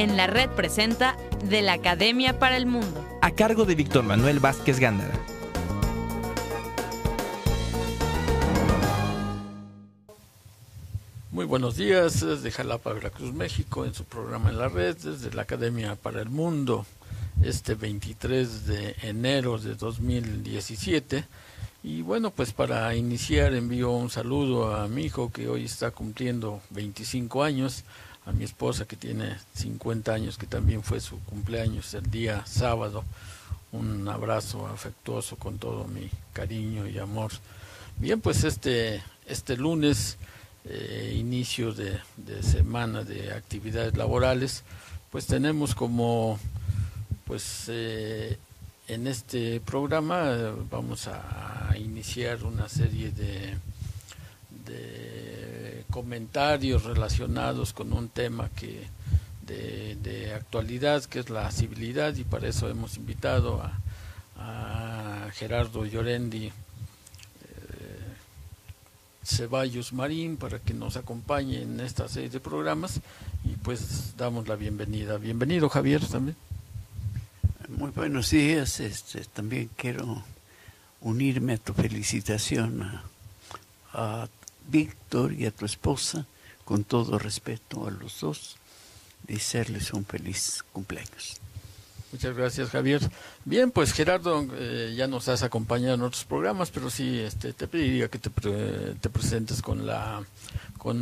En la Red presenta De la Academia para el Mundo, a cargo de Víctor Manuel Vázquez Gándara. Muy buenos días, desde Jalapa, Veracruz, México, en su programa En la Red, desde la Academia para el Mundo, este 23 de enero de 2017. Y bueno, pues para iniciar envío un saludo a mi hijo que hoy está cumpliendo 25 años, a mi esposa que tiene 50 años, que también fue su cumpleaños el día sábado. Un abrazo afectuoso con todo mi cariño y amor. Bien, pues este lunes, inicio de semana de actividades laborales, pues tenemos como, pues en este programa vamos a iniciar una serie de comentarios relacionados con un tema que de actualidad, que es la civilidad, y para eso hemos invitado a Gerardo Llorendi Ceballos Marín para que nos acompañe en esta serie de programas, y pues damos la bienvenida. Bienvenido, Javier, también. Muy buenos días. También quiero unirme a tu felicitación a Víctor y a tu esposa, con todo respeto a los dos, desearles un feliz cumpleaños. Muchas gracias, Javier. Bien, pues Gerardo, ya nos has acompañado en otros programas, pero sí te pediría que te presentes con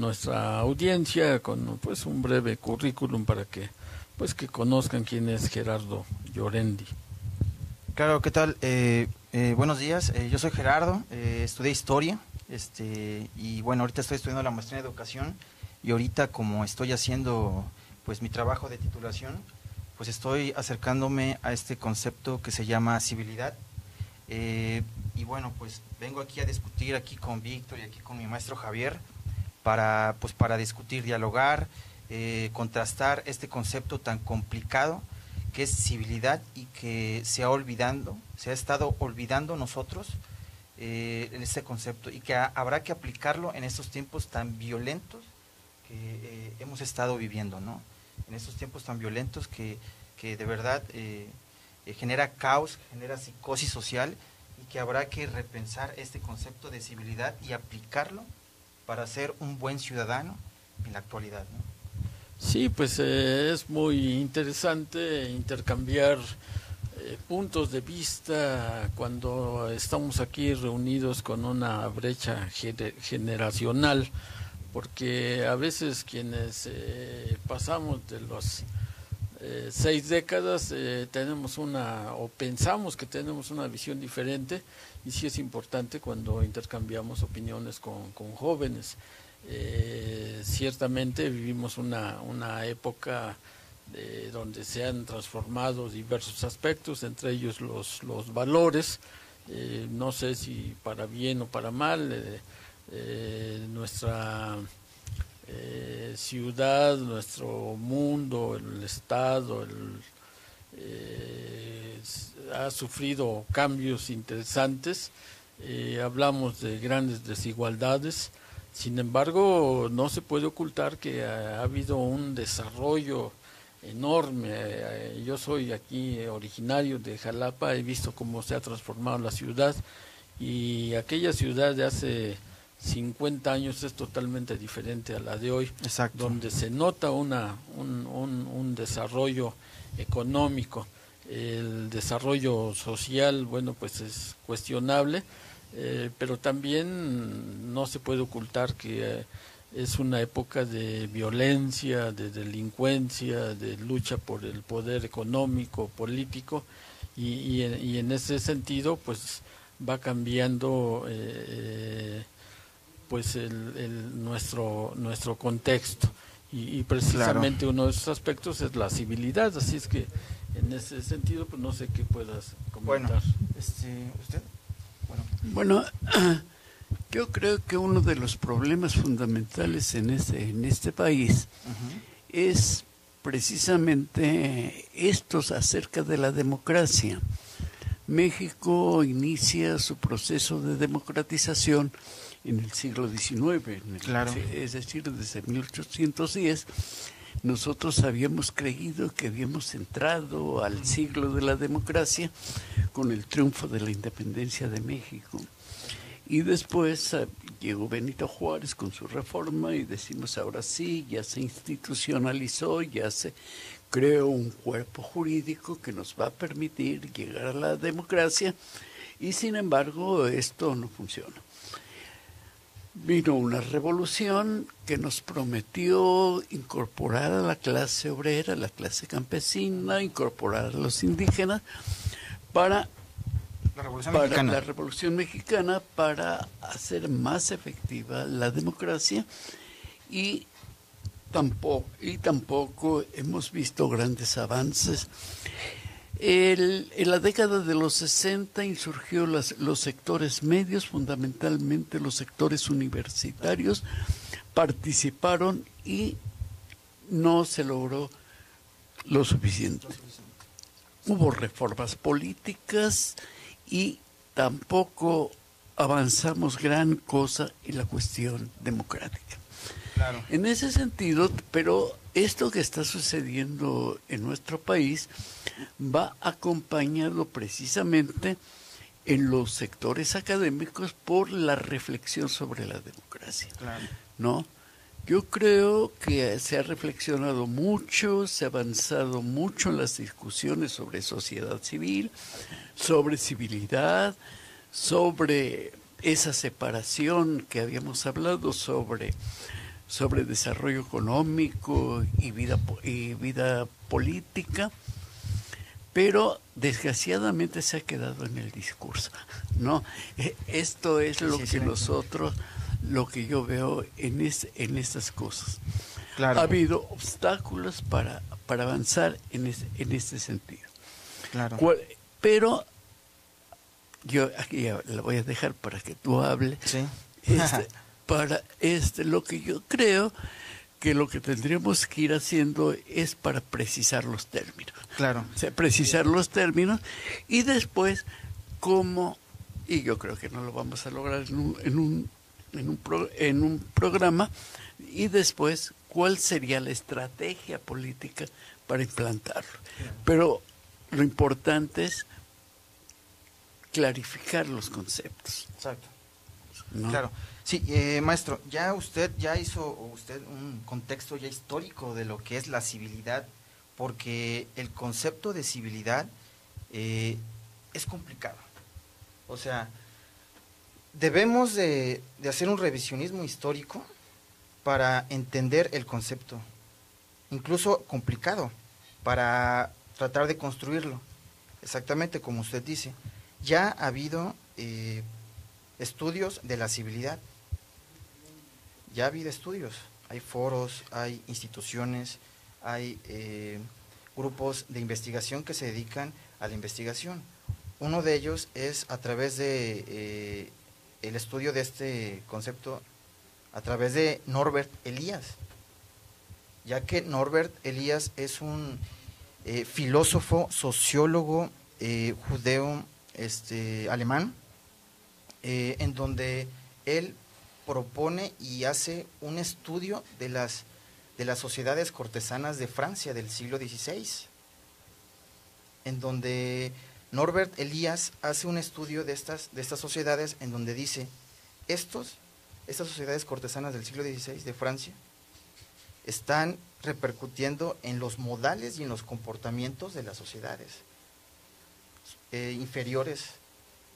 nuestra audiencia, con pues un breve currículum para que que conozcan quién es Gerardo Llorendi. Claro, ¿qué tal? Buenos días, yo soy Gerardo, estudié Historia, y bueno, ahorita estoy estudiando la maestría en Educación, y ahorita como estoy haciendo pues mi trabajo de titulación, pues estoy acercándome a este concepto que se llama civilidad, y bueno, pues vengo aquí a discutir aquí con Víctor y aquí con mi maestro Javier para discutir, dialogar, contrastar este concepto tan complicado que es civilidad y que se ha estado olvidando nosotros en este concepto, y que habrá que aplicarlo en estos tiempos tan violentos que hemos estado viviendo, ¿no? En estos tiempos tan violentos que de verdad genera caos, genera psicosis social, y que habrá que repensar este concepto de civilidad y aplicarlo para ser un buen ciudadano en la actualidad, ¿no? Sí, pues es muy interesante intercambiar puntos de vista cuando estamos aquí reunidos con una brecha generacional, porque a veces quienes pasamos de los 6 décadas tenemos o pensamos que tenemos una visión diferente, y sí es importante cuando intercambiamos opiniones con jóvenes. Ciertamente vivimos una época donde se han transformado diversos aspectos, entre ellos los valores, no sé si para bien o para mal. Nuestra ciudad, nuestro mundo, el Estado ha sufrido cambios interesantes. Hablamos de grandes desigualdades. Sin embargo, no se puede ocultar que ha habido un desarrollo enorme. Yo soy aquí originario de Jalapa, he visto cómo se ha transformado la ciudad, y aquella ciudad de hace 50 años es totalmente diferente a la de hoy. Exacto. Donde se nota un desarrollo económico. El desarrollo social, bueno, pues es cuestionable. Pero también no se puede ocultar que es una época de violencia, de delincuencia, de lucha por el poder económico, político, y en ese sentido pues va cambiando pues nuestro contexto, y precisamente claro, uno de esos aspectos es la civilidad. Así es que en ese sentido pues no sé qué puedas comentar. Bueno, ¿usted? Bueno, yo creo que uno de los problemas fundamentales en este país es precisamente estos acerca de la democracia. México inicia su proceso de democratización en el siglo XIX, claro, es decir, desde 1810, nosotros habíamos creído que habíamos entrado al siglo de la democracia con el triunfo de la independencia de México. Y después llegó Benito Juárez con su reforma y decimos, ahora sí, ya se institucionalizó, ya se creó un cuerpo jurídico que nos va a permitir llegar a la democracia, y sin embargo esto no funciona. Vino una revolución que nos prometió incorporar a la clase obrera, a la clase campesina, incorporar a los indígenas para la Revolución Mexicana, para hacer más efectiva la democracia, y tampoco hemos visto grandes avances. En la década de los 60 insurgió los sectores medios, fundamentalmente los sectores universitarios, participaron y no se logró lo suficiente. Hubo reformas políticas y tampoco avanzamos gran cosa en la cuestión democrática. Claro. En ese sentido, pero esto que está sucediendo en nuestro país va acompañado precisamente en los sectores académicos por la reflexión sobre la democracia. Claro. ¿No? Yo creo que se ha reflexionado mucho, se ha avanzado mucho en las discusiones sobre sociedad civil, sobre civilidad, sobre esa separación que habíamos hablado, sobre desarrollo económico y vida política, pero desgraciadamente se ha quedado en el discurso, ¿no? Esto es lo que yo veo en estas cosas. Claro. Ha habido obstáculos para avanzar en este sentido. Claro. Pero yo aquí ya la voy a dejar para que tú hables. Sí. Lo que yo creo que lo que tendríamos que ir haciendo es para precisar los términos. Claro. O sea, precisar los términos y después cómo, y yo creo que no lo vamos a lograr en un programa, y después cuál sería la estrategia política para implantarlo. Pero lo importante es clarificar los conceptos. Exacto. ¿No? Claro. Sí, maestro, usted hizo un contexto ya histórico de lo que es la civilidad, porque el concepto de civilidad es complicado. O sea, debemos de hacer un revisionismo histórico para entender el concepto, incluso complicado, para tratar de construirlo. Exactamente como usted dice, ya ha habido estudios de la civilidad. Ya ha habido estudios, hay foros, hay instituciones, hay grupos de investigación que se dedican a la investigación. Uno de ellos es a través de el estudio de este concepto a través de Norbert Elias, ya que Norbert Elias es un filósofo, sociólogo judeo alemán, en donde él propone y hace un estudio de las sociedades cortesanas de Francia del siglo XVI, en donde Norbert Elias hace un estudio de estas sociedades, en donde dice, estas sociedades cortesanas del siglo XVI de Francia están repercutiendo en los modales y en los comportamientos de las sociedades inferiores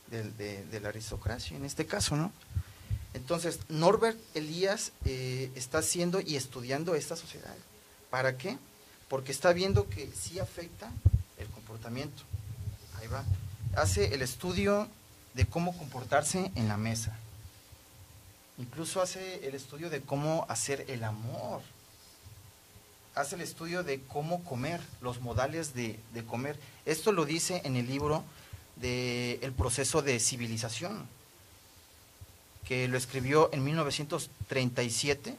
de la aristocracia, en este caso, ¿no? Entonces, Norbert Elias está haciendo y estudiando esta sociedad. ¿Para qué? Porque está viendo que sí afecta el comportamiento. Ahí va. Hace el estudio de cómo comportarse en la mesa. Incluso hace el estudio de cómo hacer el amor. Hace el estudio de cómo comer, los modales de comer. Esto lo dice en el libro de El proceso de civilización, que lo escribió en 1937,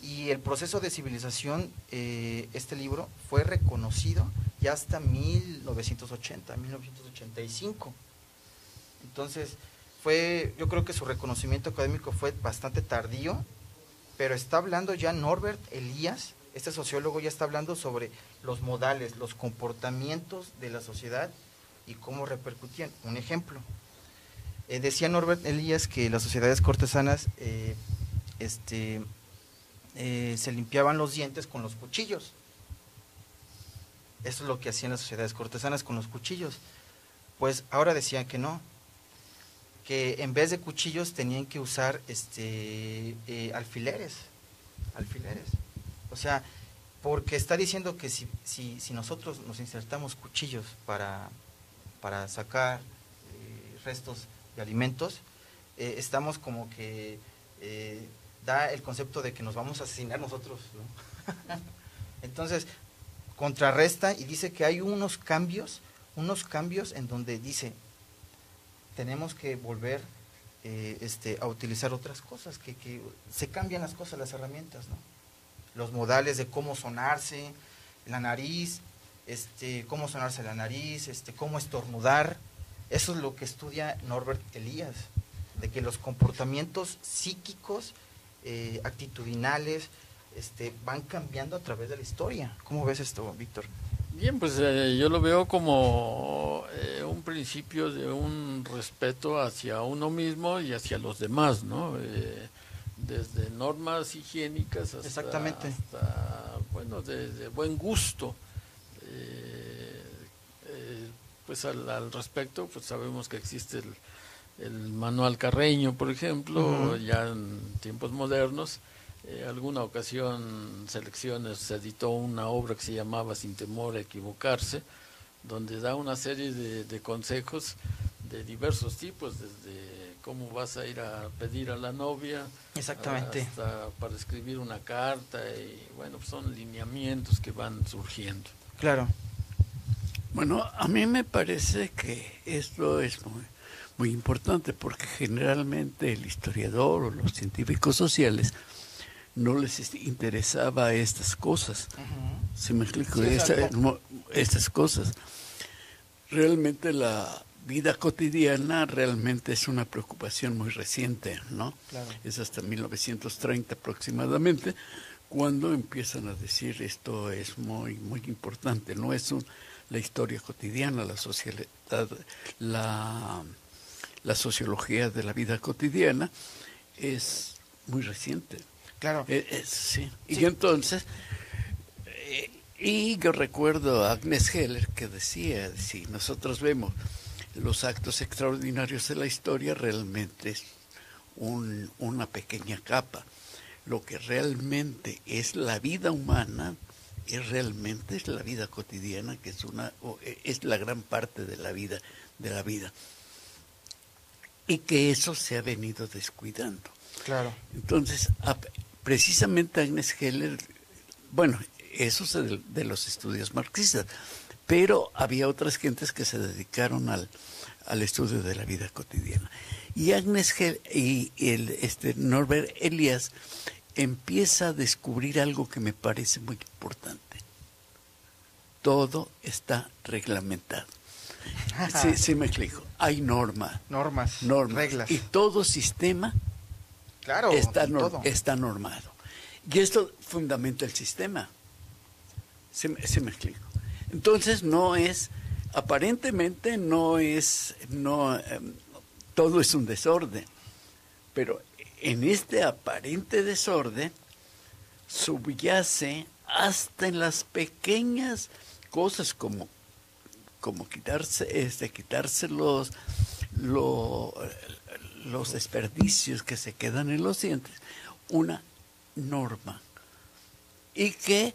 y el proceso de civilización, este libro, fue reconocido ya hasta 1985. Entonces, yo creo que su reconocimiento académico fue bastante tardío, pero está hablando ya Norbert Elias, este sociólogo ya está hablando sobre los modales, los comportamientos de la sociedad y cómo repercutían. Un ejemplo, decía Norbert Elias que las sociedades cortesanas se limpiaban los dientes con los cuchillos. Eso es lo que hacían las sociedades cortesanas con los cuchillos. Pues ahora decían que no, que en vez de cuchillos tenían que usar alfileres. O sea, porque está diciendo que si nosotros nos insertamos cuchillos para sacar restos de alimentos, estamos como que da el concepto de que nos vamos a asesinar nosotros, ¿no? Entonces, contrarresta y dice que hay unos cambios en donde dice, tenemos que volver a utilizar otras cosas, que se cambian las cosas, las herramientas, ¿no? Los modales de cómo sonarse la nariz, cómo sonarse la nariz, cómo estornudar. Eso es lo que estudia Norbert Elias, de que los comportamientos psíquicos, actitudinales, van cambiando a través de la historia. ¿Cómo ves esto, Víctor? Bien, pues yo lo veo como un principio de un respeto hacia uno mismo y hacia los demás, ¿no? Desde normas higiénicas Exactamente. hasta bueno, de buen gusto. Pues al respecto, pues sabemos que existe el manual Carreño, por ejemplo, ya en tiempos modernos. Alguna ocasión Selecciones se editó una obra que se llamaba Sin temor a equivocarse, donde da una serie de consejos de diversos tipos, desde cómo vas a ir a pedir a la novia, exactamente, hasta para escribir una carta, y bueno, pues son lineamientos que van surgiendo. Claro. Bueno, a mí me parece que esto es muy importante, porque generalmente el historiador o los científicos sociales no les interesaba estas cosas. ¿Sí me explico? Sí, estas cosas. Realmente la vida cotidiana realmente es una preocupación muy reciente, ¿no? Claro. Es hasta 1930 aproximadamente cuando empiezan a decir esto es muy importante. No es la historia cotidiana, la sociedad, la sociología de la vida cotidiana es muy reciente. Claro. Sí. Y entonces, y yo recuerdo a Agnes Heller que decía, si nosotros vemos los actos extraordinarios de la historia, realmente es una pequeña capa. Lo que realmente es la vida humana, realmente es la vida cotidiana, que es la gran parte de la vida. Y que eso se ha venido descuidando. Claro. Entonces, precisamente Agnes Heller, bueno, eso es de los estudios marxistas, pero había otras gentes que se dedicaron al estudio de la vida cotidiana. Y Agnes Heller y Norbert Elias empieza a descubrir algo que me parece muy importante. Todo está reglamentado. Sí me explico. Hay normas, reglas. Y todo sistema está normado. Y esto fundamenta el sistema. ¿Sí me explico? Entonces aparentemente todo es un desorden. Pero en este aparente desorden subyace hasta en las pequeñas cosas como quitarse los desperdicios que se quedan en los dientes, una norma, y que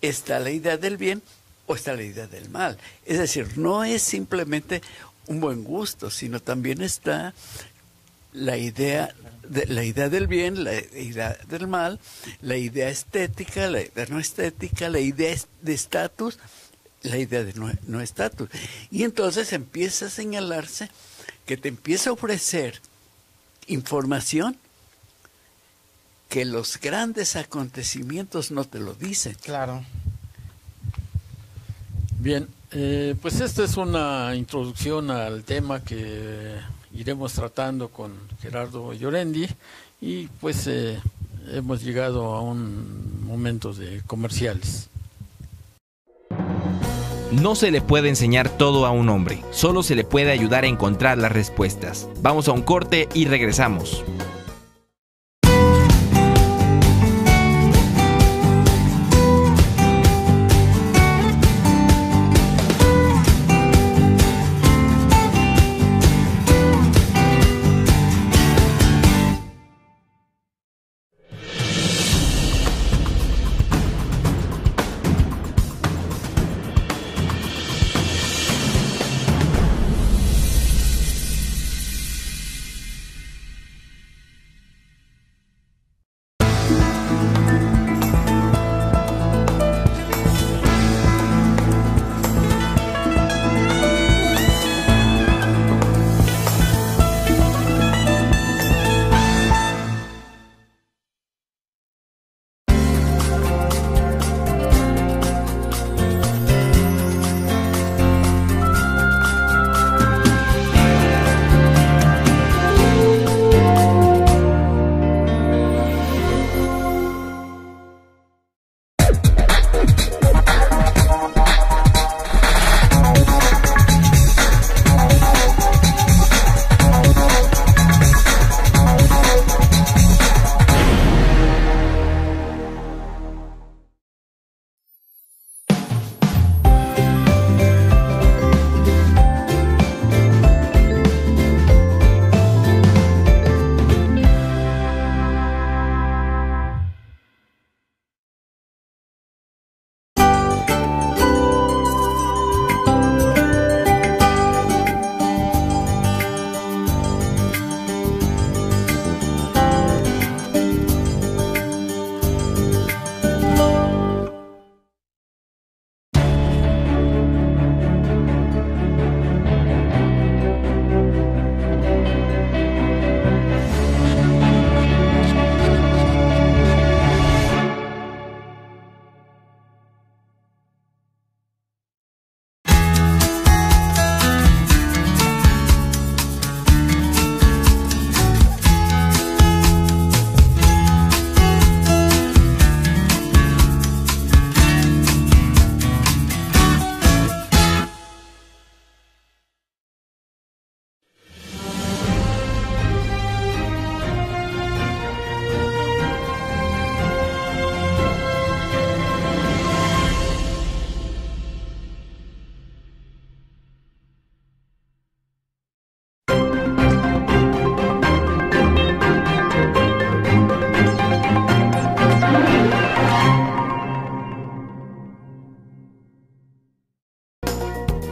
está la idea del bien o está la idea del mal. Es decir, no es simplemente un buen gusto, sino también está la idea del bien, la idea del mal, la idea estética, la idea no estética, la idea de estatus, la idea de no estatus. Y entonces empieza a señalarse que te empieza a ofrecer información que los grandes acontecimientos no te lo dicen. Claro. Bien, pues esta es una introducción al tema que iremos tratando con Gerardo Llorendi, y pues hemos llegado a un momento de comerciales. No se le puede enseñar todo a un hombre, solo se le puede ayudar a encontrar las respuestas. Vamos a un corte y regresamos.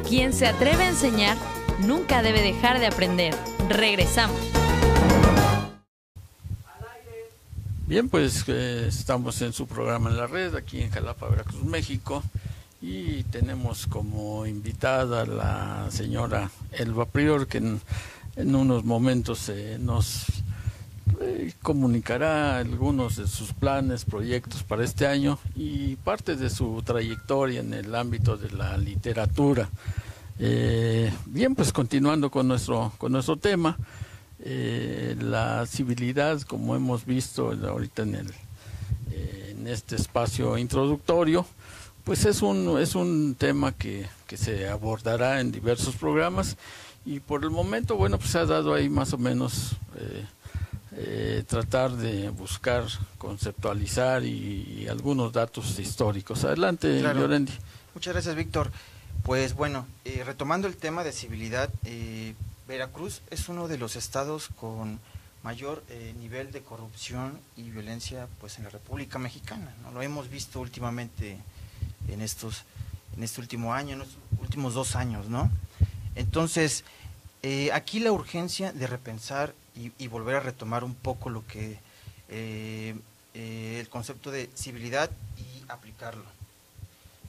Quien se atreve a enseñar nunca debe dejar de aprender. Regresamos. Bien, pues estamos en su programa En la Red, aquí en Jalapa, Veracruz, México, y tenemos como invitada a la señora Elba Prior, que en unos momentos nos comunicará algunos de sus planes, proyectos para este año y parte de su trayectoria en el ámbito de la literatura. Bien, pues continuando con nuestro tema, la civilidad, como hemos visto ahorita en este espacio introductorio, pues es un tema que se abordará en diversos programas, y por el momento, bueno, pues se ha dado ahí más o menos tratar de buscar, conceptualizar y algunos datos históricos. Adelante, Claro. Llorendi. Muchas gracias, Víctor. Pues bueno, retomando el tema de civilidad, Veracruz es uno de los estados con mayor nivel de corrupción y violencia, pues, en la República Mexicana, ¿no? Lo hemos visto últimamente en este último año, en los últimos 2 años, ¿no? Entonces, aquí la urgencia de repensar y volver a retomar un poco lo que el concepto de civilidad y aplicarlo.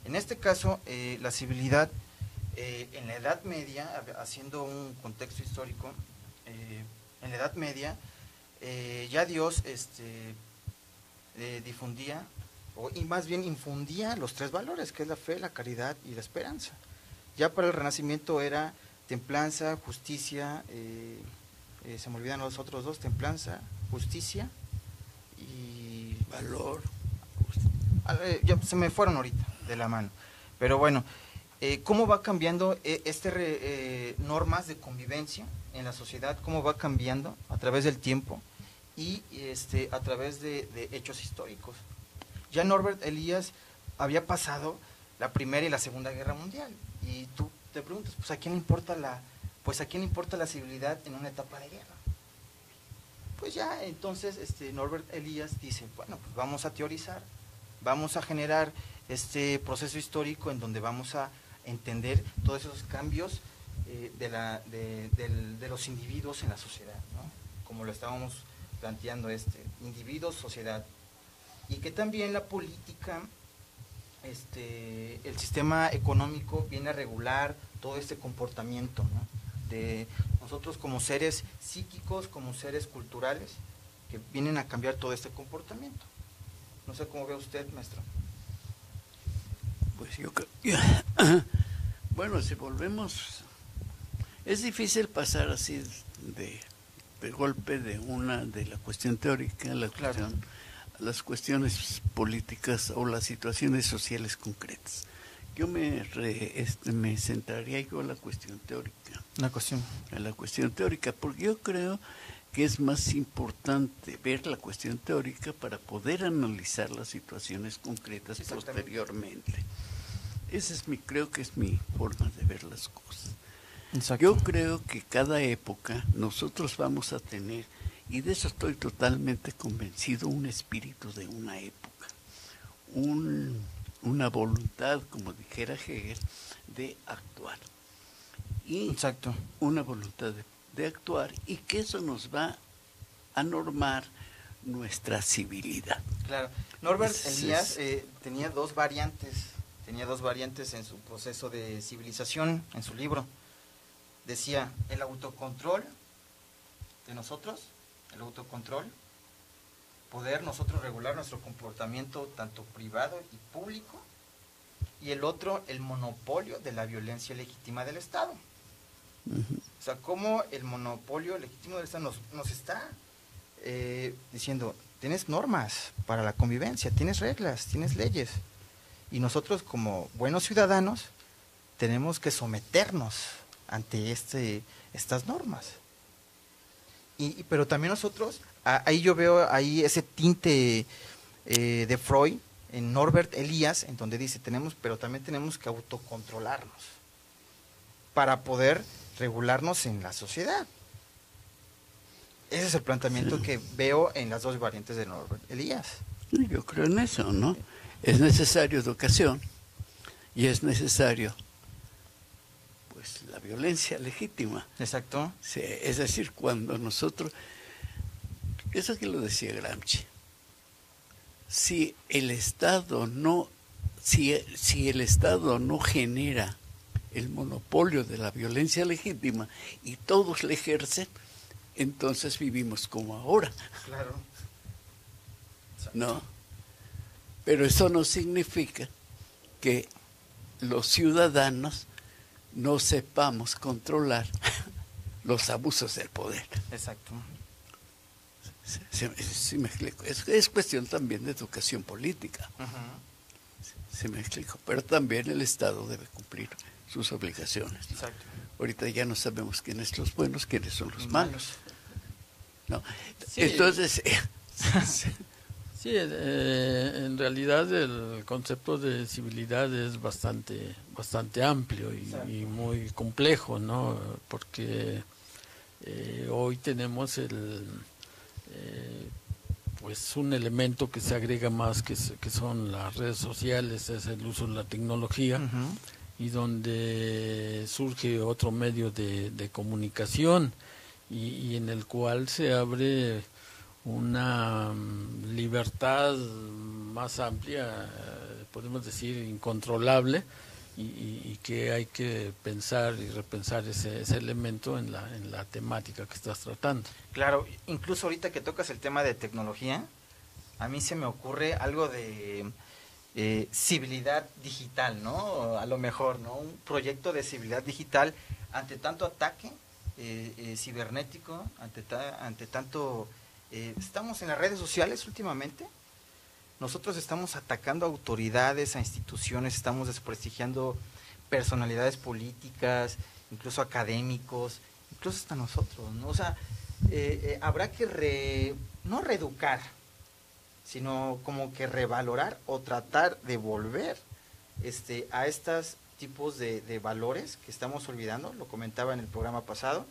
En este caso, la civilidad en la Edad Media, haciendo un contexto histórico, en la Edad Media ya Dios difundía, y más bien infundía los 3 valores, que es la fe, la caridad y la esperanza. Ya para el Renacimiento era templanza, justicia, se me olvidan los otros 2, templanza, justicia y Valor. Ya se me fueron ahorita de la mano. Pero bueno, ¿cómo va cambiando normas de convivencia en la sociedad? ¿Cómo va cambiando a través del tiempo y a través de hechos históricos? Ya Norbert Elias había pasado la Primera y la Segunda Guerra Mundial y tú te preguntas, pues ¿a quién le importa la civilidad en una etapa de guerra? Pues ya entonces Norbert Elias dice, bueno, pues vamos a teorizar, vamos a generar este proceso histórico en donde vamos a entender todos esos cambios de los individuos en la sociedad, ¿no? Como lo estábamos planteando, individuos, sociedad, y que también la política, el sistema económico viene a regular todo este comportamiento, ¿no? De nosotros como seres psíquicos, como seres culturales, que vienen a cambiar todo este comportamiento. No sé cómo ve usted, maestro. Pues yo creo, bueno, si volvemos, es difícil pasar así de golpe de la cuestión teórica a las cuestiones políticas o las situaciones sociales concretas. Yo me centraría a la cuestión teórica. A la cuestión teórica, porque yo creo que es más importante ver la cuestión teórica para poder analizar las situaciones concretas posteriormente. Creo que es mi forma de ver las cosas. Exacto. Yo creo que cada época nosotros vamos a tener, y de eso estoy totalmente convencido, un espíritu de una época, una voluntad, como dijera Hegel, de actuar. Y Exacto. una voluntad de actuar, y que eso nos va a normar nuestra civilidad. Claro. Norbert Elias tenía dos variantes en su proceso de civilización, en su libro. Decía, el autocontrol de nosotros, poder nosotros regular nuestro comportamiento tanto privado y público, y el otro, el monopolio de la violencia legítima del Estado. Uh-huh. O sea, cómo el monopolio legítimo del Estado nos está diciendo, tienes normas para la convivencia, tienes reglas, tienes leyes, y nosotros como buenos ciudadanos tenemos que someternos ante estas normas. Pero también nosotros, ahí yo veo ese tinte de Freud en Norbert Elias, en donde dice, pero también tenemos que autocontrolarnos para poder regularnos en la sociedad. Ese es el planteamiento que veo en las dos variantes de Norbert Elias. Yo creo en eso, ¿no? Es necesario educación y es necesario, pues, la violencia legítima. Exacto. Sí, es decir, cuando nosotros, eso que lo decía Gramsci, si el Estado no genera el monopolio de la violencia legítima y todos la ejercen, entonces vivimos como ahora. Claro. ¿No? Pero eso no significa que los ciudadanos no sepamos controlar los abusos del poder. Exacto. Sí me explico. Es cuestión también de educación política. Uh-huh. Sí me explico. Pero también el Estado debe cumplir sus obligaciones. Exacto. Ahorita ya no sabemos quiénes son los buenos, quiénes son los malos. ¿No? Sí. Entonces... Sí, en realidad el concepto de civilidad es bastante amplio y muy complejo, ¿no? Porque hoy tenemos pues un elemento que se agrega más que son las redes sociales, es el uso de la tecnología. Uh-huh. Y donde surge otro medio de comunicación y en el cual se abre una libertad más amplia, podemos decir incontrolable, y que hay que pensar y repensar ese elemento en la temática que estás tratando. Claro, incluso ahorita que tocas el tema de tecnología, a mí se me ocurre algo de civilidad digital, ¿no? A lo mejor, ¿no? Un proyecto de civilidad digital ante tanto ataque cibernético, ante tanto... estamos en las redes sociales últimamente, nosotros estamos atacando a autoridades, a instituciones, estamos desprestigiando personalidades políticas, incluso académicos, incluso hasta nosotros, ¿no? O sea, habrá que no reeducar, sino como que revalorar o tratar de volver a estos tipos de valores que estamos olvidando, lo comentaba en el programa pasado,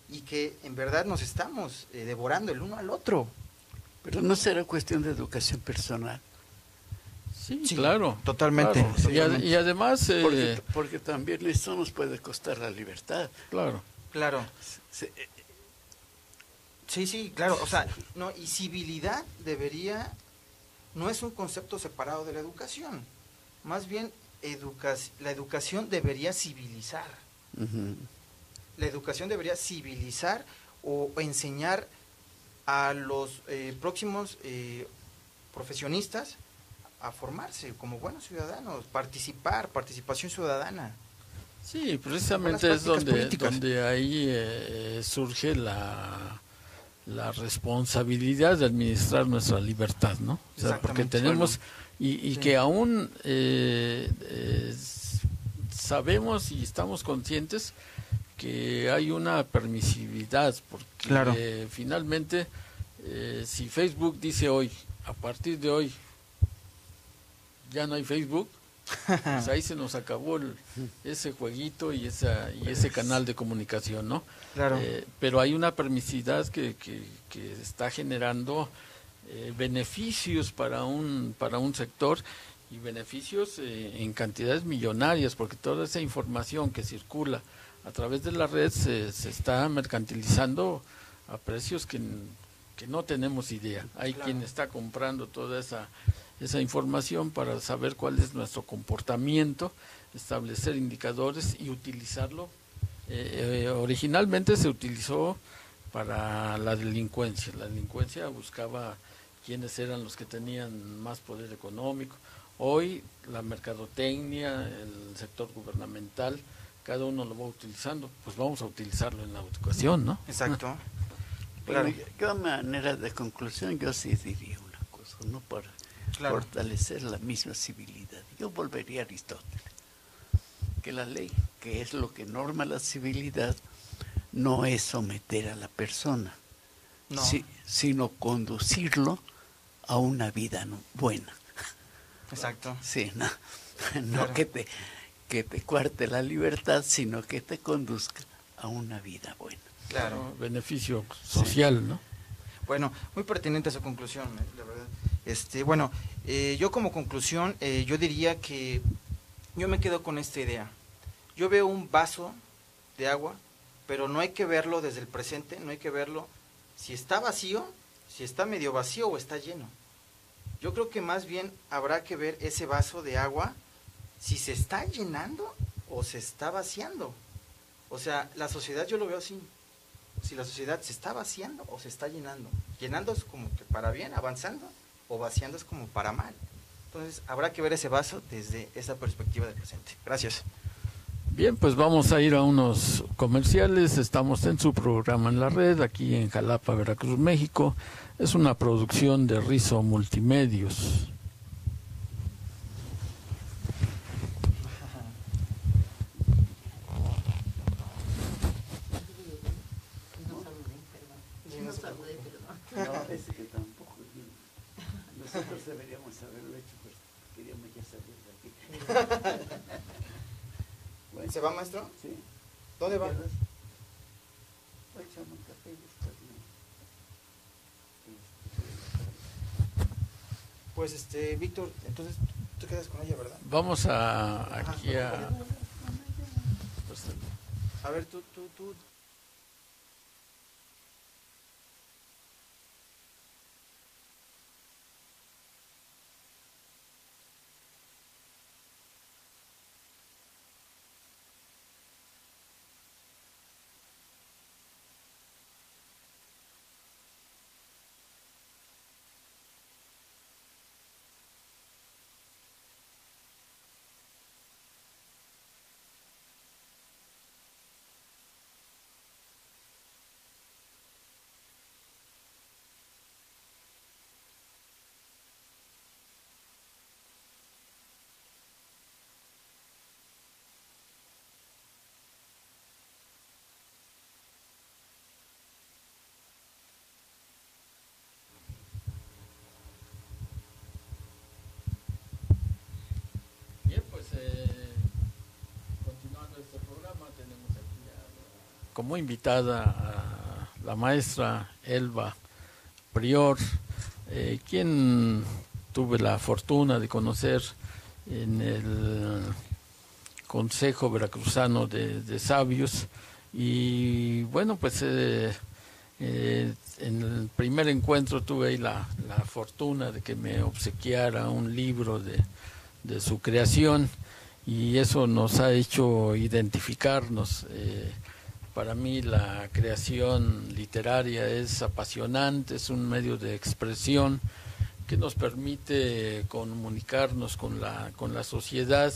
y que en verdad nos estamos devorando el uno al otro. Pero no será cuestión de educación personal. Sí, claro. Totalmente. Claro. Totalmente. Y además... Porque también esto nos puede costar la libertad. Claro. Claro. Se- Sí, claro. O sea, no, y civilidad no es un concepto separado de la educación. Más bien, la educación debería civilizar. Ujú. La educación debería civilizar o enseñar a los próximos profesionistas a formarse como buenos ciudadanos, participación ciudadana. Sí, precisamente Buenas es prácticas políticas. donde ahí surge la responsabilidad de administrar nuestra libertad, ¿no? O sea, porque Exactamente. tenemos, y Sí. que aún sabemos y estamos conscientes que hay una permisividad, porque Claro. finalmente, si Facebook dice hoy, a partir de hoy, ya no hay Facebook, pues ahí se nos acabó ese jueguito y ese canal de comunicación, ¿no? Claro. Pero hay una permisividad que está generando beneficios para un sector, y beneficios en cantidades millonarias, porque toda esa información que circula a través de la red se está mercantilizando a precios que no tenemos idea. Hay Claro. quien está comprando toda esa información para saber cuál es nuestro comportamiento, establecer indicadores y utilizarlo. Originalmente se utilizó para la delincuencia. La delincuencia buscaba quiénes eran los que tenían más poder económico. Hoy la mercadotecnia, el sector gubernamental, cada uno lo va utilizando. Pues vamos a utilizarlo en la educación, ¿no? Exacto. Bueno, Claro. yo a manera de conclusión, yo sí diría una cosa, ¿no? Para Claro. fortalecer la misma civilidad. Yo volvería a Aristóteles, que la ley, que es lo que norma la civilidad, no es someter a la persona, No. sino conducirlo a una vida buena. Exacto. Sí, no Claro. que te cuarte la libertad, sino que te conduzca a una vida buena. Claro. Beneficio social, ¿no? Bueno, muy pertinente su conclusión, la verdad. Bueno, yo como conclusión, yo diría que yo me quedo con esta idea. Yo veo un vaso de agua, pero no hay que verlo desde el presente, no hay que verlo si está vacío, si está medio vacío o está lleno. Yo creo que más bien habrá que ver ese vaso de agua si se está llenando o se está vaciando. O sea, la sociedad yo lo veo así. Si la sociedad se está vaciando o se está llenando. Llenando es como que para bien, avanzando, o vaciando es como para mal. Entonces, habrá que ver ese vaso desde esa perspectiva del presente. Gracias. Bien, pues vamos a ir a unos comerciales. Estamos en su programa en la red, aquí en Jalapa, Veracruz, México. Es una producción de Rizo Multimedios. No, es que tampoco. Nosotros deberíamos haberlo hecho, pero queríamos ya salir de aquí. Bueno, ¿Se va, maestro? sí. ¿Dónde va? Voy a echar un café y después Pues, Víctor, entonces tú quedas con ella, ¿verdad? Vamos aquí a... pues, A ver, tú como invitada a la maestra Elba Prior, quien tuve la fortuna de conocer en el Consejo Veracruzano de Sabios. Y bueno, pues en el primer encuentro tuve ahí la fortuna de que me obsequiara un libro de su creación, y eso nos ha hecho identificarnos. Para mí la creación literaria es apasionante, es un medio de expresión que nos permite comunicarnos con la sociedad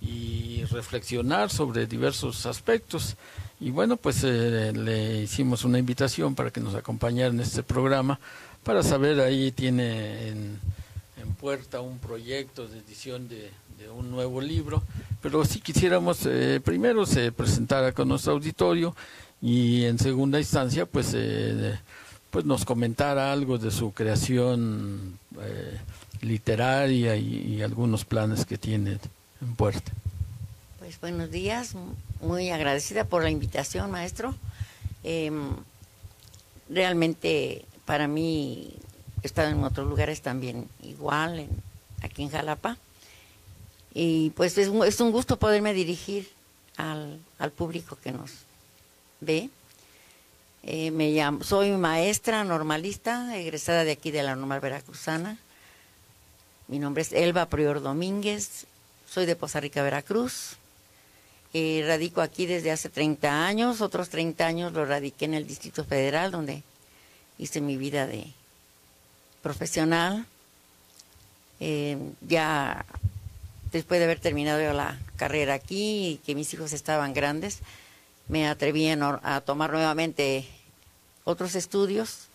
y reflexionar sobre diversos aspectos. Y bueno, pues le hicimos una invitación para que nos acompañara en este programa, para saber, ahí tiene en puerta un proyecto de edición de un nuevo libro, pero si quisiéramos primero se presentara con nuestro auditorio, y en segunda instancia pues nos comentara algo de su creación literaria y algunos planes que tiene en puerta. Pues buenos días, muy agradecida por la invitación, maestro. Realmente para mí he estado en otros lugares también igual, aquí en Jalapa, y pues es un gusto poderme dirigir al público que nos ve. Soy maestra normalista, egresada de aquí de la Normal Veracruzana. Mi nombre es Elba Prior Domínguez, soy de Poza Rica, Veracruz. Radico aquí desde hace 30 años, otros 30 años lo radiqué en el Distrito Federal, donde hice mi vida de profesional. Ya después de haber terminado la carrera aquí y que mis hijos estaban grandes, me atreví a tomar nuevamente otros estudios.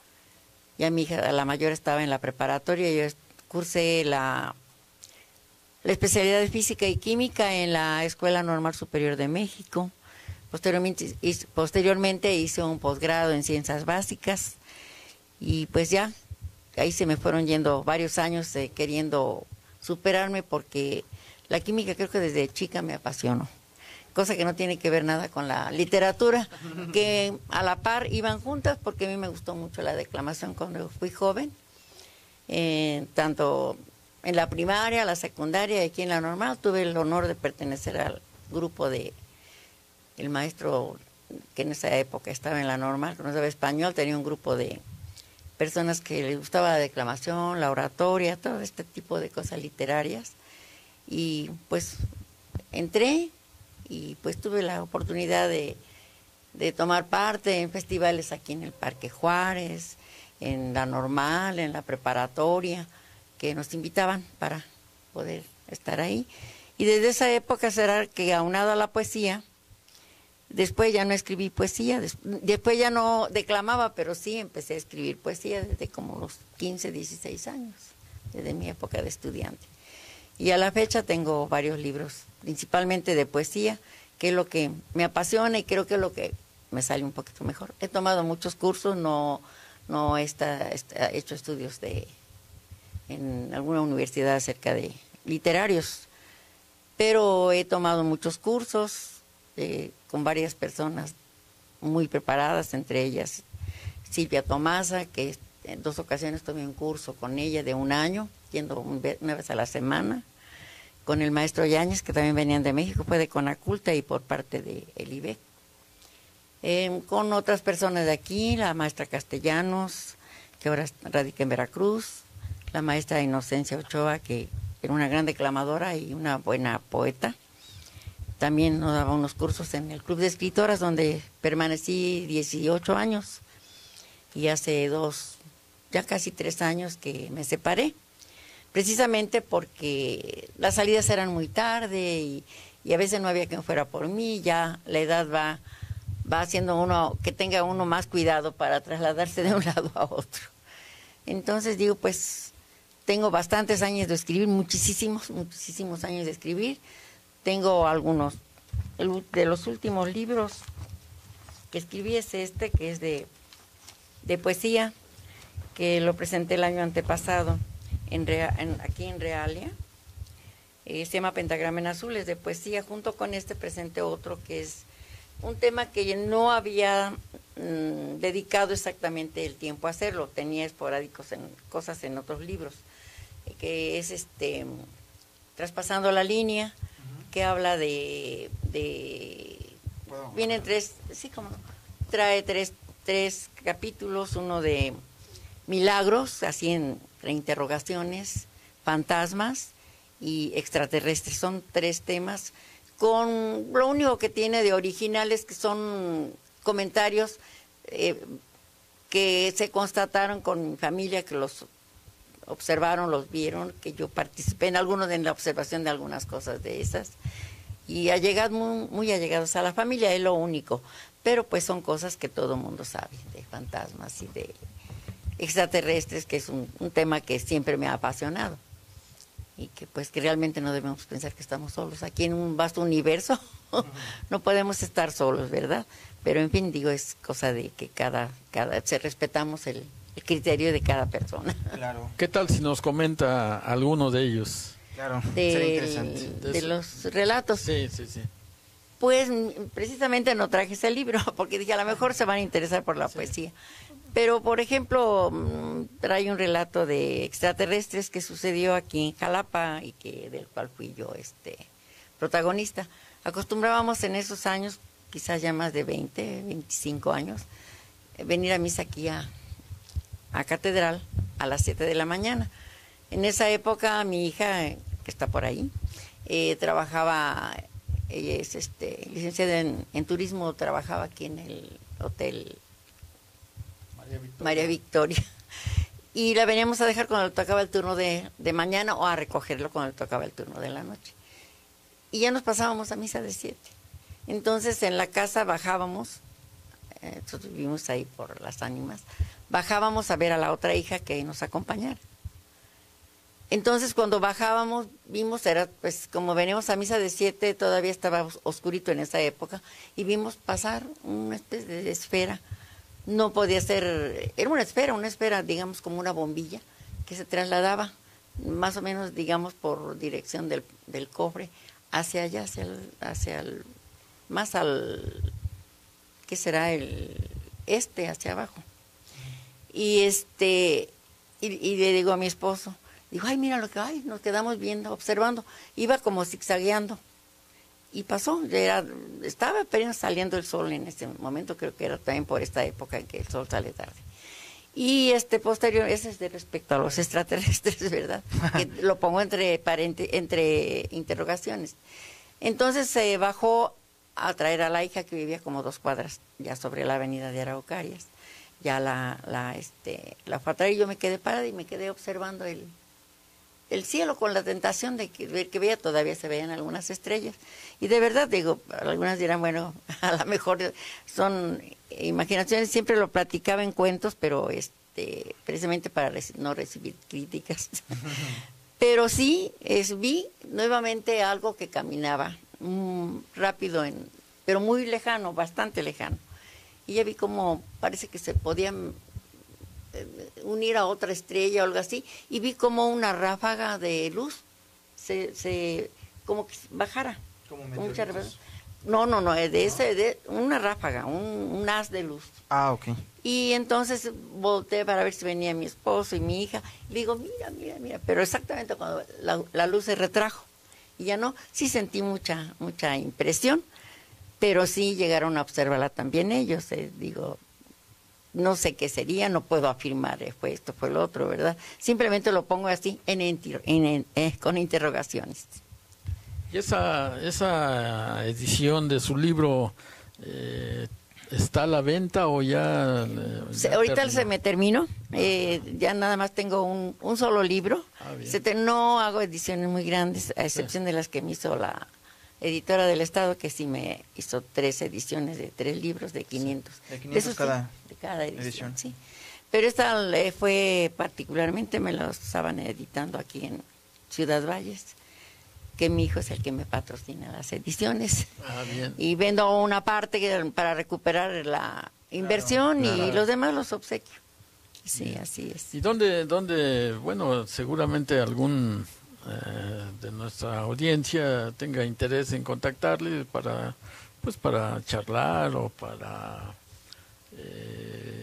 Ya mi hija, la mayor, estaba en la preparatoria, yo cursé la especialidad de Física y Química en la Escuela Normal Superior de México. Posteriormente hice un posgrado en Ciencias Básicas, y pues ya ahí se me fueron yendo varios años queriendo superarme, porque la química creo que desde chica me apasionó, cosa que no tiene que ver nada con la literatura, que a la par iban juntas, porque a mí me gustó mucho la declamación cuando fui joven, tanto en la primaria, la secundaria y aquí en la normal. Tuve el honor de pertenecer al grupo de el maestro que en esa época estaba en la normal, que no sabía español, tenía un grupo de personas que les gustaba la declamación, la oratoria, todo este tipo de cosas literarias. Y pues entré y pues tuve la oportunidad de tomar parte en festivales aquí en el Parque Juárez, en la normal, en la preparatoria, que nos invitaban para poder estar ahí. Y desde esa época será que, aunado a la poesía, después ya no escribí poesía, después ya no declamaba, pero sí empecé a escribir poesía desde como los 15, 16 años, desde mi época de estudiante. Y a la fecha tengo varios libros, principalmente de poesía, que es lo que me apasiona y creo que es lo que me sale un poquito mejor. He tomado muchos cursos, no he hecho estudios en alguna universidad acerca de literarios, pero he tomado muchos cursos con varias personas muy preparadas, entre ellas Silvia Tomasa, que en 2 ocasiones tomé un curso con ella de 1 año, yendo una vez a la semana, con el maestro Yáñez, que también venían de México, fue de Conaculta y por parte de el IBEC. Con otras personas de aquí, la maestra Castellanos, que ahora radica en Veracruz, la maestra Inocencia Ochoa, que era una gran declamadora y una buena poeta. También nos daba unos cursos en el Club de Escritoras, donde permanecí 18 años, y hace ya casi 3 años que me separé, precisamente porque las salidas eran muy tarde y a veces no había quien fuera por mí. Ya la edad va haciendo que tenga uno más cuidado para trasladarse de un lado a otro. Entonces digo, pues tengo bastantes años de escribir, muchísimos años de escribir. Tengo algunos, de los últimos libros que escribí es este, que es de poesía, que lo presenté el año antepasado aquí en Realia. Se llama Pentagrama en Azul, es de poesía. Junto con este presenté otro que es un tema que no había dedicado exactamente el tiempo a hacerlo, tenía esporádicos cosas en otros libros, que es Traspasando la línea, que habla de vienen tres, sí, como no, trae tres capítulos, uno de milagros, así entre interrogaciones, fantasmas y extraterrestres. Son 3 temas, con lo único que tiene de original es que son comentarios que se constataron con mi familia, que los observaron, los vieron, que yo participé en la observación de algunas cosas de esas, y allegados, muy allegados a la familia, es lo único, pero pues son cosas que todo el mundo sabe, de fantasmas y de extraterrestres, que es un tema que siempre me ha apasionado, y que pues que realmente no debemos pensar que estamos solos, aquí en un vasto universo, no podemos estar solos, ¿verdad? Pero en fin, digo, es cosa de que respetamos el criterio de cada persona. Claro. ¿Qué tal si nos comenta alguno de ellos? Claro, sería interesante. De los relatos. Sí, sí, sí. Pues precisamente no traje ese libro, porque dije, a lo mejor se van a interesar por la poesía. Pero, por ejemplo, trae un relato de extraterrestres que sucedió aquí en Jalapa y del cual fui yo protagonista. Acostumbrábamos en esos años, quizás ya más de 20, 25 años, venir a misa aquí a Catedral a las 7 de la mañana. En esa época mi hija, que está por ahí, trabajaba, ella es licenciada en turismo, trabajaba aquí en el Hotel María Victoria. Y la veníamos a dejar cuando le tocaba el turno de mañana, o a recogerlo cuando le tocaba el turno de la noche. Y ya nos pasábamos a misa de 7. Entonces en la casa bajábamos, nosotros vivimos ahí por Las Ánimas, bajábamos a ver a la otra hija que nos acompañara. Entonces cuando bajábamos, vimos, pues como veníamos a misa de 7, todavía estaba oscurito en esa época, y vimos pasar una especie de esfera. No podía ser, era una esfera, digamos, como una bombilla, que se trasladaba más o menos, digamos, por dirección del cofre, hacia allá, más al, ¿qué será? El hacia abajo. Y y le digo a mi esposo, digo, ay, mira lo que hay, nos quedamos viendo, observando, iba como zigzagueando, y pasó, estaba apenas saliendo el sol en ese momento, creo que era también por esta época en que el sol sale tarde. Y posterior, ese es de respecto a los extraterrestres, ¿verdad? Que lo pongo entre interrogaciones. Entonces se bajó a traer a la hija, que vivía como 2 cuadras ya sobre la avenida de Araucarias. Ya la fue a traer, y yo me quedé parada y me quedé observando el cielo, con la tentación de ver que veía, todavía se veían algunas estrellas. Y de verdad, digo, algunas dirán, bueno, a lo mejor son imaginaciones, siempre lo platicaba en cuentos, pero precisamente para no recibir críticas. Pero sí, vi nuevamente algo que caminaba rápido, pero muy lejano, bastante lejano. Y ya vi como parece que se podían unir a otra estrella o algo así, y vi como una ráfaga de luz como que bajara. Como mucha no, de una ráfaga, un haz de luz. Ah, ok. Y entonces volteé para ver si venía mi esposo y mi hija. Le digo, mira, pero exactamente cuando la luz se retrajo y ya no, sí sentí mucha impresión, pero sí llegaron a observarla también ellos. Digo, no sé qué sería, no puedo afirmar, fue esto, fue lo otro, ¿verdad? Simplemente lo pongo así con interrogaciones. ¿Y esa edición de su libro está a la venta o ya ahorita terminó? Se me terminó, ya nada más tengo un solo libro. No hago ediciones muy grandes, a excepción de las que me hizo la editora del Estado, que sí me hizo 3 ediciones de 3 libros de 500. De 500 de cada edición, sí. Pero esta fue particularmente, me la estaban editando aquí en Ciudad Valles, que mi hijo es el que me patrocina las ediciones. Bien. Y vendo una parte para recuperar la inversión, claro. Y los demás los obsequio. Sí, bien. Así es. ¿Y dónde, bueno, seguramente algún de nuestra audiencia tenga interés en contactarle para pues para charlar o para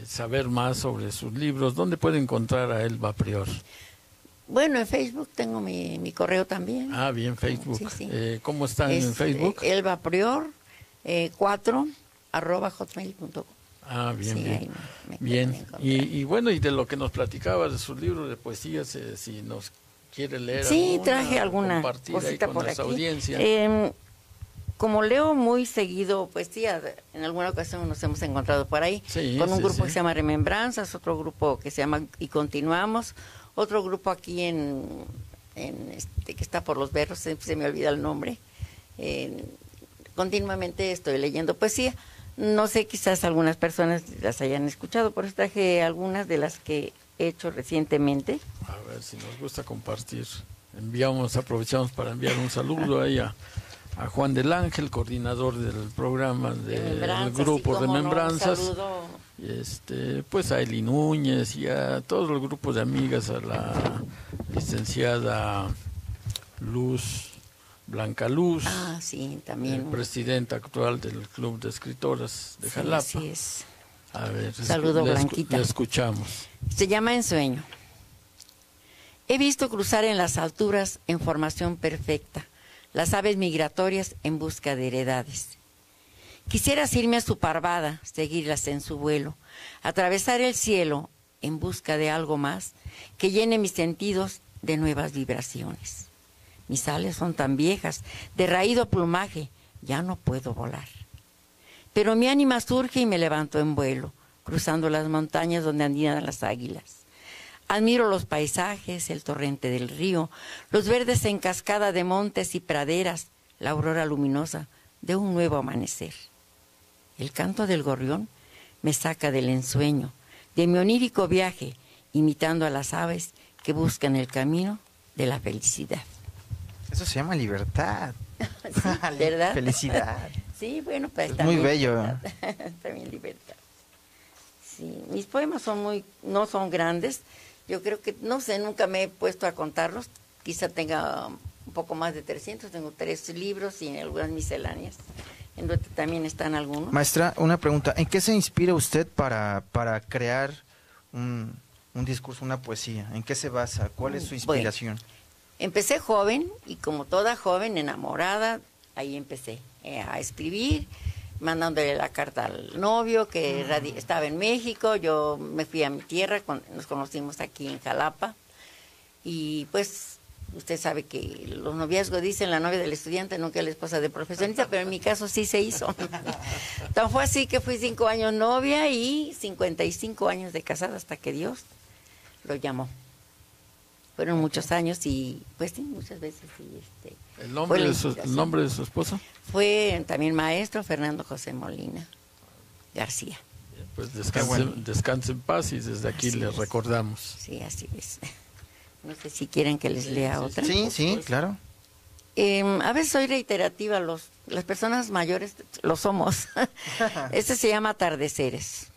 saber más sobre sus libros. ¿Dónde puede encontrar a Elba Prior? Bueno, en Facebook tengo mi correo también. Ah, bien, Facebook. Sí. ¿Cómo están en Facebook? Elba Prior 4 @hotmail.com. Ah, bien, Sí, bien. ahí me Bien. pueden encontrar. Y bueno, y de lo que nos platicaba de sus libros de poesía, si nos quiere leer Sí, traje alguna compartir ahí cosita con por nuestra aquí. audiencia. Como leo muy seguido poesía, en alguna ocasión nos hemos encontrado por ahí, Sí, con un sí, grupo sí. que se llama Remembranzas, otro grupo que se llama Y Continuamos, otro grupo aquí que está por Los Berros, se me olvida el nombre. Continuamente estoy leyendo poesía. No sé, quizás algunas personas las hayan escuchado, por eso traje algunas de las que he hecho recientemente. A ver, si nos gusta compartir. Aprovechamos para enviar un saludo ahí a Juan del Ángel, coordinador del programa del grupo Remembranzas. Pues a Eli Núñez y a todos los grupos de amigas, a la licenciada Blanca Luz, sí, también. presidenta actual del Club de Escritoras de Jalapa. Sí, así es. A ver, Saludo, Blanquita. le escuchamos. Se llama Ensueño. He visto cruzar en las alturas en formación perfecta las aves migratorias en busca de heredades. Quisieras irme a su parvada, seguirlas en su vuelo, atravesar el cielo en busca de algo más que llene mis sentidos de nuevas vibraciones. Mis alas son tan viejas, de raído plumaje, ya no puedo volar. Pero mi ánima surge y me levanto en vuelo, cruzando las montañas donde anidan las águilas. Admiro los paisajes, el torrente del río, los verdes en cascada de montes y praderas, la aurora luminosa de un nuevo amanecer. El canto del gorrión me saca del ensueño, de mi onírico viaje, imitando a las aves que buscan el camino de la felicidad. Eso se llama libertad. Sí, ¿verdad? Felicidad. Sí, bueno, pues Es muy bello. También libertad. Sí, mis poemas no son grandes. Yo creo que, no sé, nunca me he puesto a contarlos. Quizá tenga un poco más de 300. Tengo 3 libros y algunas misceláneas, en donde también están algunos. Maestra, una pregunta. ¿En qué se inspira usted para crear un discurso, una poesía? ¿En qué se basa? ¿Cuál es su inspiración? Bueno, empecé joven y como toda joven enamorada, ahí empecé a escribir, mandándole la carta al novio que estaba en México. Yo me fui a mi tierra, nos conocimos aquí en Jalapa y pues usted sabe que los noviazgos dicen la novia del estudiante, nunca la esposa del profesionista, pero en mi caso sí se hizo. Entonces fue así que fui 5 años novia y 55 años de casada hasta que Dios lo llamó. Fueron muchos años y pues sí, muchas veces sí. ¿El nombre de su esposo? Fue también maestro Fernando José Molina García. Pues descanse en paz y desde aquí Así le es. recordamos. Sí, así es. No sé si quieren que les lea otra. Sí, claro. A veces soy reiterativa, las personas mayores lo somos. Este se llama Atardeceres.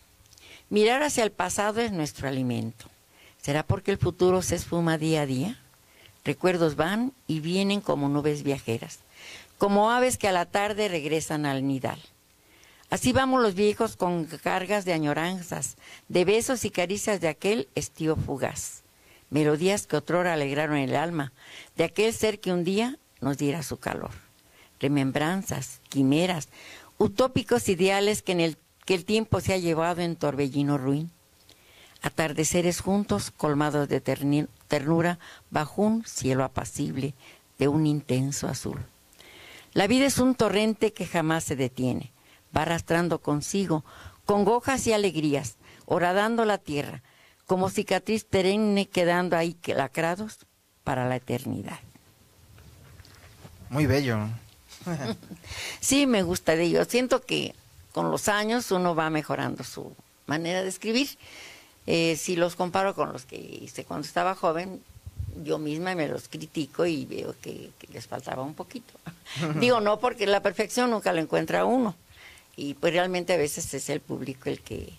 Mirar hacia el pasado es nuestro alimento. ¿Será porque el futuro se esfuma día a día? Recuerdos van y vienen como nubes viajeras, como aves que a la tarde regresan al nidal. Así vamos los viejos con cargas de añoranzas, de besos y caricias de aquel estío fugaz. Melodías que otrora alegraron el alma, de aquel ser que un día nos diera su calor. Remembranzas, quimeras, utópicos ideales que el tiempo se ha llevado en torbellino ruin. Atardeceres juntos, colmados de ternura, bajo un cielo apacible de un intenso azul. La vida es un torrente que jamás se detiene, va arrastrando consigo congojas y alegrías, horadando la tierra, como cicatriz perenne quedando ahí lacrados para la eternidad. Muy bello. Sí, me gusta de ello. Siento que con los años uno va mejorando su manera de escribir. Si los comparo con los que hice cuando estaba joven, yo misma me los critico y veo que les faltaba un poquito. Digo, no, porque la perfección nunca la encuentra uno. Y pues realmente a veces es el público el que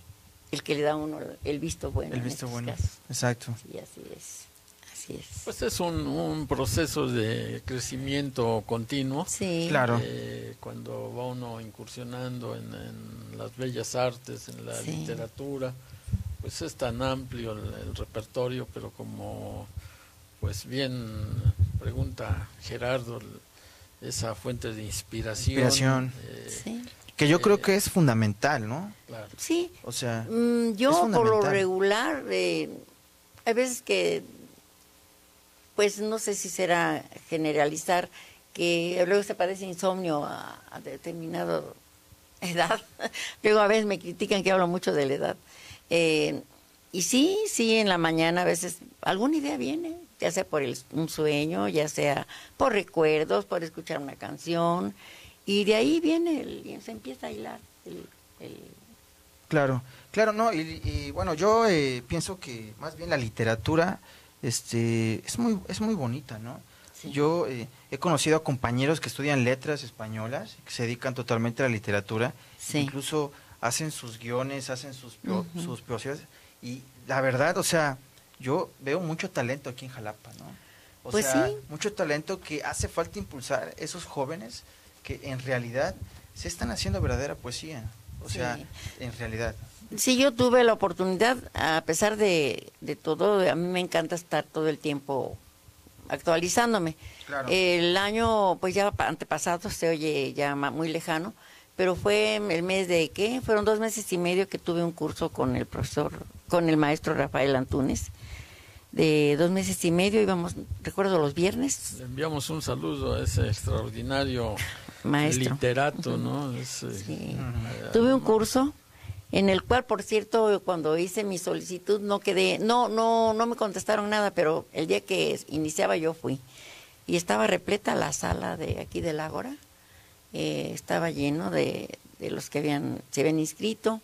le da a uno el visto bueno. El visto bueno. Casos. Exacto. Sí, así es. Así es. Pues es un proceso de crecimiento continuo. Sí. Claro. Cuando va uno incursionando en las bellas artes, en la Sí. literatura, pues es tan amplio el repertorio, pero como pues bien pregunta Gerardo, esa fuente de inspiración. Sí. Que yo creo que es fundamental, ¿no? Claro. Sí. O sea, Yo es por lo fundamental. regular, hay veces que, pues no sé si será generalizar, que luego se padece insomnio a determinada edad. Luego a veces me critican que hablo mucho de la edad. Y sí, en la mañana a veces alguna idea viene, ya sea por un sueño, ya sea por recuerdos, por escuchar una canción, y de ahí viene, se empieza a hilar el Claro, no, y bueno, yo pienso que más bien la literatura es muy bonita, ¿no? Sí. Yo he conocido a compañeros que estudian letras españolas, que se dedican totalmente a la literatura, Sí. incluso hacen sus guiones, hacen sus Ujú. sus poesías, y la verdad, o sea, yo veo mucho talento aquí en Jalapa, ¿no? O Pues sea, sí. mucho talento que hace falta impulsar esos jóvenes que en realidad se están haciendo verdadera poesía, o Sí. sea, en realidad. Sí, yo tuve la oportunidad, a pesar de todo, a mí me encanta estar todo el tiempo actualizándome. Claro. El año, pues ya antepasado, se oye ya muy lejano, pero fue el mes de, ¿qué? Fueron 2 meses y medio que tuve un curso con el maestro Rafael Antúnez. De 2 meses y medio íbamos, recuerdo, los viernes. Le enviamos un saludo a ese extraordinario Maestro. literato, ¿no? Sí. Tuve un curso en el cual, por cierto, cuando hice mi solicitud no me contestaron nada, pero el día que iniciaba yo fui y estaba repleta la sala de aquí del Ágora, estaba lleno de los que se habían inscrito,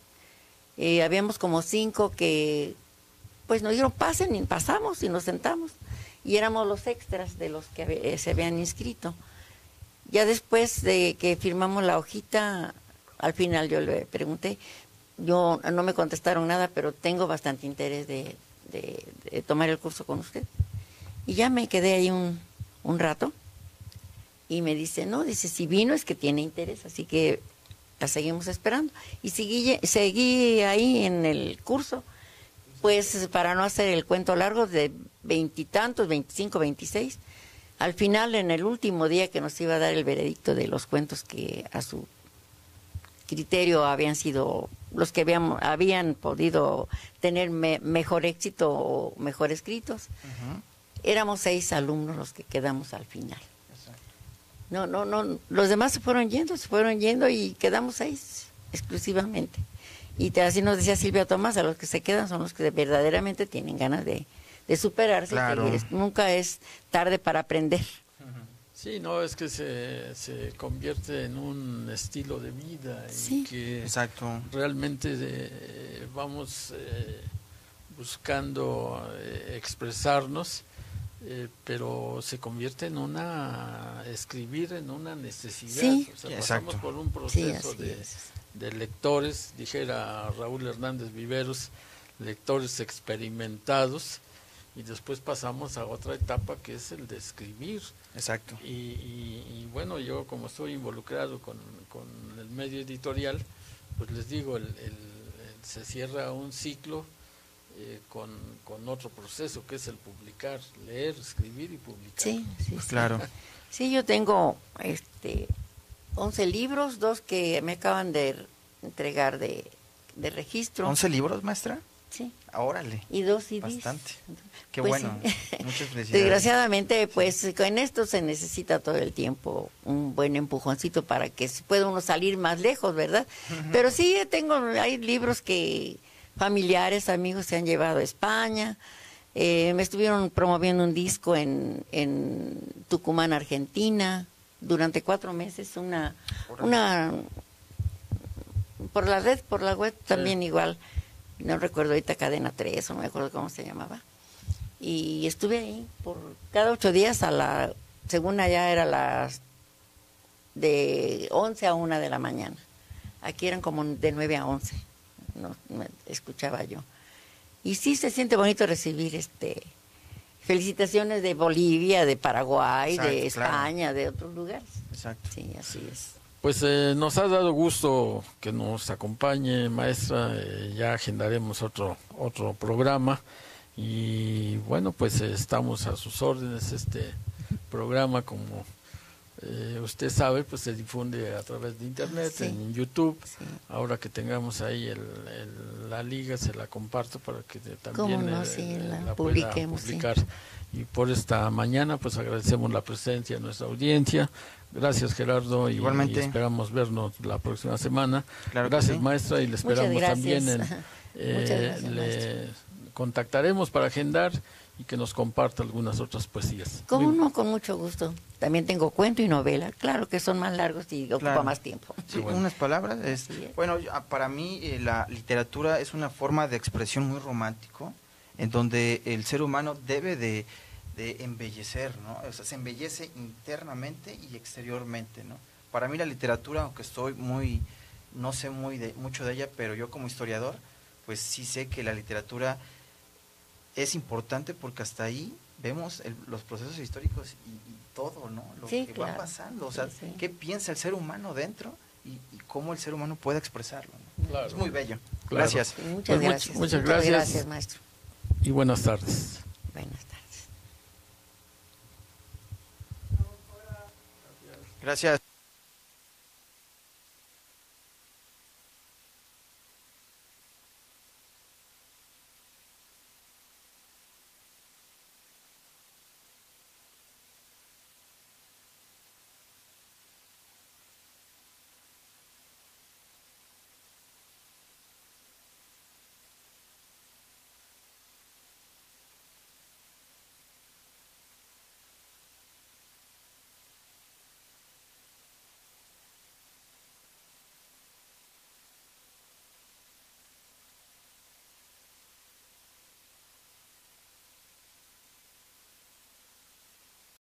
habíamos como 5 que pues nos dijeron pasen y pasamos y nos sentamos y éramos los extras de los que se habían inscrito. Ya después de que firmamos la hojita, al final yo le pregunté, no me contestaron nada, pero tengo bastante interés de tomar el curso con usted. Y ya me quedé ahí un rato y me dice, no, dice, si vino es que tiene interés, así que la seguimos esperando. Y seguí ahí en el curso, pues para no hacer el cuento largo, de 20 y tantos, 25, 26, al final, en el último día que nos iba a dar el veredicto de los cuentos que a su criterio habían sido los que habían podido tener mejor éxito o mejor escritos, éramos 6 alumnos los que quedamos al final. No, los demás se fueron yendo y quedamos 6 exclusivamente. Y así nos decía Silvia Tomás, a los que se quedan son los que verdaderamente tienen ganas de superarse. Claro. Y nunca es tarde para aprender. Sí, no, es que se convierte en un estilo de vida Sí. y que Exacto. realmente vamos buscando expresarnos, pero se convierte en escribir en una necesidad. Sí. O sea, Exacto. pasamos por un Sí, proceso así es. de lectores, dijera Raúl Hernández Viveros, lectores experimentados, y después pasamos a otra etapa que es el de escribir. Exacto. Y bueno, yo como estoy involucrado con el medio editorial, pues les digo, se cierra un ciclo con otro proceso que es el publicar, leer, escribir y publicar. Sí. Claro. Sí, yo tengo 11 libros, 2 que me acaban de entregar de registro. ¿11 libros, maestra? Sí. Órale. Y 2 CDs. Bastante. Qué Pues bueno. sí. Muchas felicidades. Desgraciadamente, pues en esto se necesita todo el tiempo un buen empujoncito para que pueda uno salir más lejos, ¿verdad? Pero sí hay libros que familiares, amigos se han llevado a España. Me estuvieron promoviendo un disco en Tucumán, Argentina, durante 4 meses, una por la red, por la web también igual. No recuerdo ahorita, Cadena 3, o no me acuerdo cómo se llamaba. Y estuve ahí por cada 8 días según allá era de 11 a 1 de la mañana. Aquí eran como de 9 a 11, no escuchaba yo. Y sí se siente bonito recibir felicitaciones de Bolivia, de Paraguay, Exacto, de claro. España, de otros lugares. Exacto. Sí, así es. Pues nos ha dado gusto que nos acompañe, maestra. Ya agendaremos otro programa. Y bueno, pues estamos a sus órdenes. Este programa, como usted sabe, pues se difunde a través de internet, Sí. en YouTube. Sí. Ahora que tengamos ahí la liga, se la comparto para que Cómo también no, sí, la pueda publiquemos, sí. publicar. Y por esta mañana, pues agradecemos la presencia de nuestra audiencia. Gracias, Gerardo, y Igualmente. esperamos vernos la próxima semana. Claro que Gracias, sí. maestra, y le esperamos Muchas también gracias. Muchas gracias, le maestro. contactaremos para agendar y que nos comparta algunas otras poesías. ¿Cómo Muy- no? Con mucho gusto. También tengo cuento y novela. Claro que son más largos y ocupa Claro. más tiempo. Sí, bueno. unas palabras. Así es. Bueno, para mí la literatura es una forma de expresión muy romántico, en donde el ser humano debe de embellecer, ¿no? O sea, se embellece internamente y exteriormente, ¿no? Para mí la literatura, aunque no sé mucho de ella, pero yo como historiador, pues sí sé que la literatura es importante porque hasta ahí vemos los procesos históricos y todo, ¿no? Lo Sí, que claro. va pasando, o sea, Sí, sí. qué piensa el ser humano dentro y cómo el ser humano puede expresarlo, ¿no? Claro. Es muy bello. Claro. Gracias. Sí, muchas Pues gracias. muchas gracias. Gracias, maestro. Y buenas tardes. Buenas tardes. Gracias.